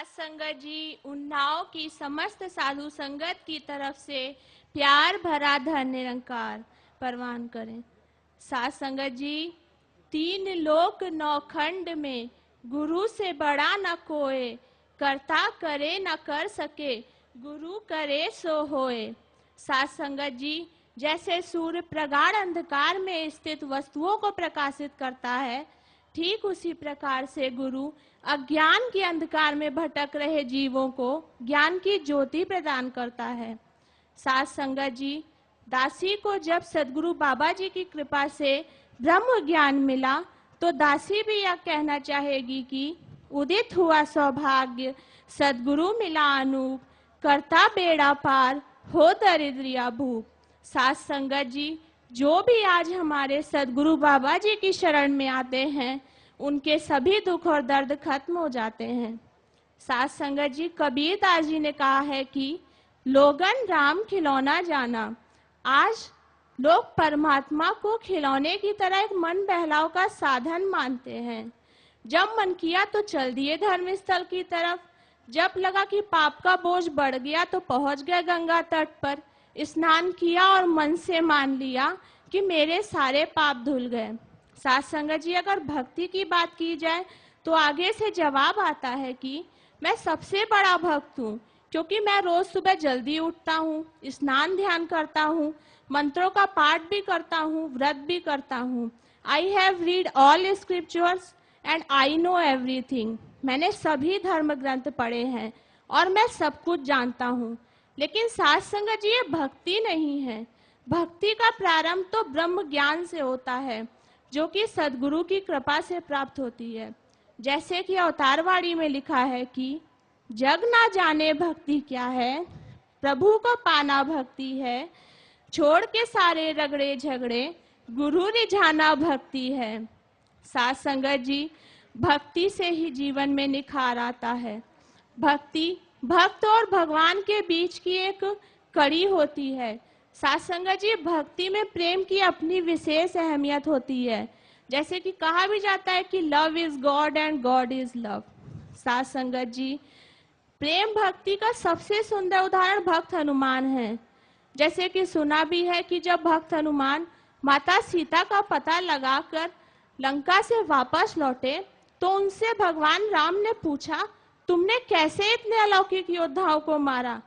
साथ संगत जी, उन्नाव की समस्त साधु संगत की तरफ से प्यार भरा धन निरंकार परवान करें। साथ संगत जी, तीन लोक नौखंड में गुरु से बड़ा न कोय, करता करे न कर सके, गुरु करे सो होए। साथ संगत जी, जैसे सूर्य प्रगाढ़ अंधकार में स्थित वस्तुओं को प्रकाशित करता है, ठीक उसी प्रकार से गुरु अज्ञान के अंधकार में भटक रहे जीवों को ज्ञान की ज्योति प्रदान करता है। साथ संगत जी, दासी को जब सदगुरु बाबा जी की कृपा से ब्रह्म ज्ञान मिला तो दासी भी यह कहना चाहेगी कि उदित हुआ सौभाग्य, सदगुरु मिला अनूप, करता बेड़ा पार, हो दरिद्रिया भूप। साथ संगत जी, जो भी आज हमारे सदगुरु बाबा जी की शरण में आते हैं, उनके सभी दुख और दर्द खत्म हो जाते हैं। साथ संगत जी, कबीर दास जी ने कहा है कि लोगन राम खिलौना जाना। आज लोग परमात्मा को खिलौने की तरह एक मन बहलाव का साधन मानते हैं। जब मन किया तो चल दिए धर्म स्थल की तरफ, जब लगा कि पाप का बोझ बढ़ गया तो पहुंच गए गंगा तट पर, स्नान किया और मन से मान लिया कि मेरे सारे पाप धुल गए। साथ संगत जी, अगर भक्ति की बात की जाए तो आगे से जवाब आता है कि मैं सबसे बड़ा भक्त हूँ, क्योंकि मैं रोज सुबह जल्दी उठता हूँ, स्नान ध्यान करता हूँ, मंत्रों का पाठ भी करता हूँ, व्रत भी करता हूँ। I have read all scriptures and I know everything. मैंने सभी धर्म ग्रंथ पढ़े हैं और मैं सब कुछ जानता हूँ। लेकिन साथ संगत जी, ये भक्ति नहीं है। भक्ति का प्रारंभ तो ब्रह्म ज्ञान से होता है, जो कि सदगुरु की कृपा से प्राप्त होती है। जैसे कि अवतारवाणी में लिखा है कि जग ना जाने भक्ति क्या है, प्रभु को पाना भक्ति है, छोड़ के सारे रगड़े झगड़े, गुरु रिझाना भक्ति है। साथ संगत जी, भक्ति से ही जीवन में निखार आता है। भक्ति भक्त और भगवान के बीच की एक कड़ी होती है। साथ संगत जी, भक्ति में प्रेम की अपनी विशेष अहमियत होती है। जैसे कि कहा भी जाता है कि love is God and God is love. साथ संगत जी, प्रेम भक्ति का सबसे सुंदर उदाहरण भक्त हनुमान है। जैसे कि सुना भी है कि जब भक्त हनुमान माता सीता का पता लगाकर लंका से वापस लौटे तो उनसे भगवान राम ने पूछा, तुमने कैसे इतने अलौकिक योद्धाओं को मारा,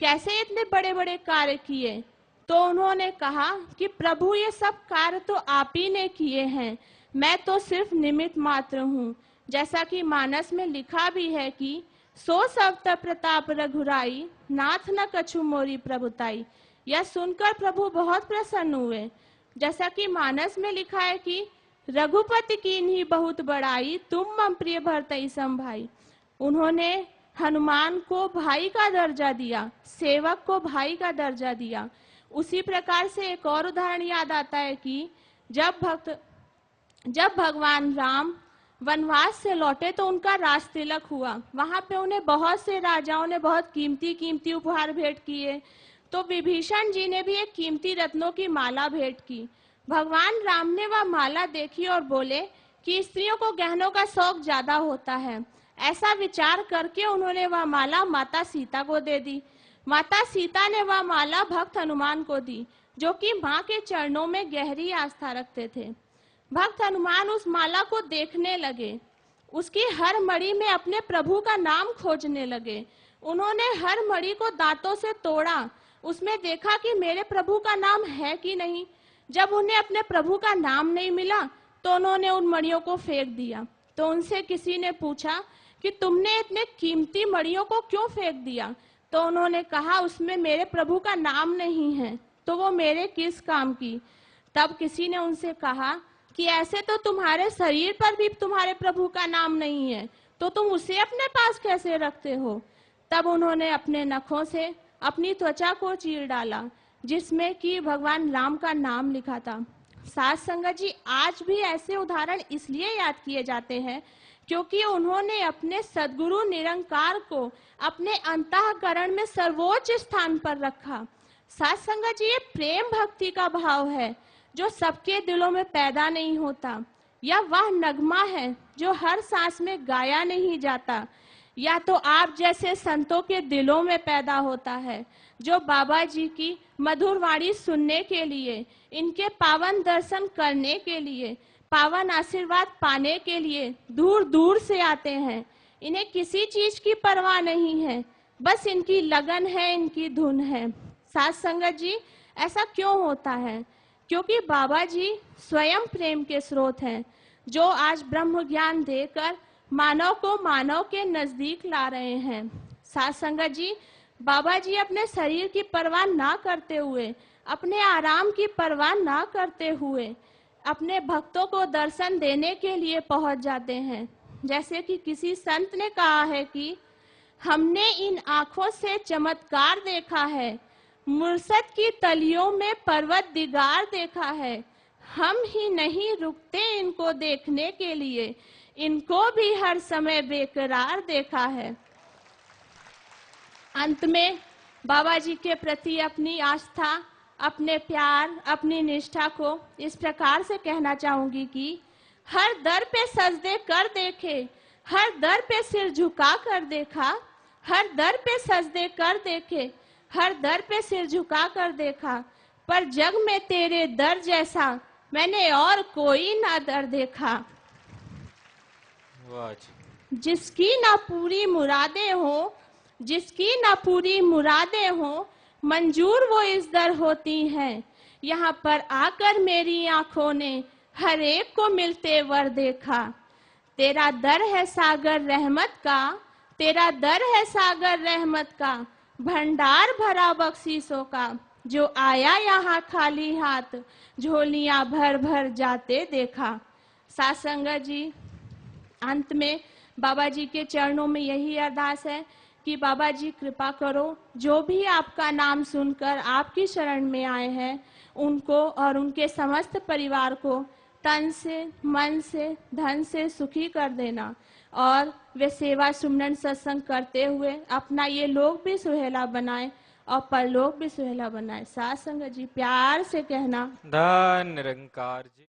कैसे इतने बड़े बड़े कार्य किए? तो उन्होंने कहा कि प्रभु, ये सब कार्य तो आप ही ने किए हैं, मैं तो सिर्फ निमित्त मात्र हूँ। जैसा कि मानस में लिखा भी है कि सो सब प्रताप रघुराई, नाथ न कछु मोरी प्रभुताई। यह सुनकर प्रभु बहुत प्रसन्न हुए। जैसा कि मानस में लिखा है कि रघुपति कीन्ही बहुत बड़ाई, तुम मम प्रिय भरतई सम भाई। उन्होंने हनुमान को भाई का दर्जा दिया, सेवक को भाई का दर्जा दिया। उसी प्रकार से एक और उदाहरण याद आता है कि जब भगवान राम वनवास से लौटे तो उनका राज तिलक हुआ। वहां पे उन्हें बहुत से राजाओं ने बहुत कीमती कीमती उपहार भेंट किए। तो विभीषण जी ने भी एक कीमती रत्नों की माला भेंट की। भगवान राम ने वह माला देखी और बोले कि स्त्रियों को गहनों का शौक ज्यादा होता है। ऐसा विचार करके उन्होंने वह माला माता सीता को दे दी। माता सीता ने वह माला भक्त हनुमान को दी, जो कि माँ के चरणों में गहरी आस्था रखते थे। भक्त हनुमान उस माला को देखने लगे, उसकी हर मणि में अपने प्रभु का नाम खोजने लगे। उन्होंने हर मणि को दांतों से तोड़ा, उसमें देखा कि मेरे प्रभु का नाम है कि नहीं। जब उन्हें अपने प्रभु का नाम नहीं मिला तो उन्होंने उन मणियों को फेंक दिया। तो उनसे किसी ने पूछा कि तुमने इतने कीमती मणियों को क्यों फेंक दिया? तो उन्होंने कहा, उसमें मेरे प्रभु का नाम नहीं है, तो वो मेरे किस काम की? तब किसी ने उनसे कहा कि ऐसे तो तुम्हारे शरीर पर भी तुम्हारे प्रभु का नाम नहीं है, तो तुम उसे अपने पास कैसे रखते हो? तब उन्होंने अपने नखों से अपनी त्वचा को चीर डाला, जिसमें कि भगवान राम का नाम लिखा था। साथ संगत जी, आज भी ऐसे उदाहरण इसलिए याद किए जाते हैं क्योंकि उन्होंने अपने सद्गुरु निरंकार को अपने अंतःकरण में सर्वोच्च स्थान पर रखा। साथ संगत जी, ये प्रेम भक्ति का भाव है जो सबके दिलों में पैदा नहीं होता। यह वह नगमा है जो हर सांस में गाया नहीं जाता। या तो आप जैसे संतों के दिलों में पैदा होता है, जो बाबा जी की मधुर वाणी सुनने के लिए, इनके पावन दर्शन करने के लिए, पावन आशीर्वाद पाने के लिए दूर दूर से आते हैं। इन्हें किसी चीज की परवाह नहीं है, बस इनकी लगन है, इनकी धुन है। साथ संगत जी, ऐसा क्यों होता है? क्योंकि बाबा जी स्वयं प्रेम के स्रोत हैं, जो आज ब्रह्म ज्ञान देकर मानव को मानव के नजदीक ला रहे हैं। साथ संगत जी, बाबा जी अपने शरीर की परवाह ना करते हुए, अपने आराम की परवाह ना करते हुए अपने भक्तों को दर्शन देने के लिए पहुंच जाते हैं। जैसे कि किसी संत ने कहा है कि हमने इन आंखों से चमत्कार देखा है, मुर्शद की तलियों में पर्वत दिगार देखा है। हम ही नहीं रुकते इनको देखने के लिए, इनको भी हर समय बेकरार देखा है। अंत में बाबा जी के प्रति अपनी आस्था, अपने प्यार, अपनी निष्ठा को इस प्रकार से कहना चाहूंगी कि हर दर पे सजदे कर देखे, हर दर पे सिर झुका कर देखा, हर दर पे सजदे कर देखे, हर दर पे सिर झुका कर देखा, पर जग में तेरे दर जैसा मैंने और कोई ना दर देखा। जिसकी ना पूरी मुरादें हो, जिसकी ना पूरी मुरादें हो, मंजूर वो इस दर होती हैं। यहाँ पर आकर मेरी आंखों ने हर एक को मिलते वर देखा। तेरा दर है सागर रहमत का, तेरा दर है सागर रहमत का, भंडार भरा बख्शीशों का, जो आया यहाँ खाली हाथ झोलियां भर भर जाते देखा। साथ संगत जी, अंत में बाबा जी के चरणों में यही अरदास है कि बाबा जी कृपा करो, जो भी आपका नाम सुनकर आपकी शरण में आए हैं, उनको और उनके समस्त परिवार को तन से, मन से, धन से सुखी कर देना, और वे सेवा सुमरन सत्संग करते हुए अपना ये लोक भी सुहेला बनाए और परलोक भी सुहेला बनाए। साथ संगत जी, प्यार से कहना, धन निरंकार जी।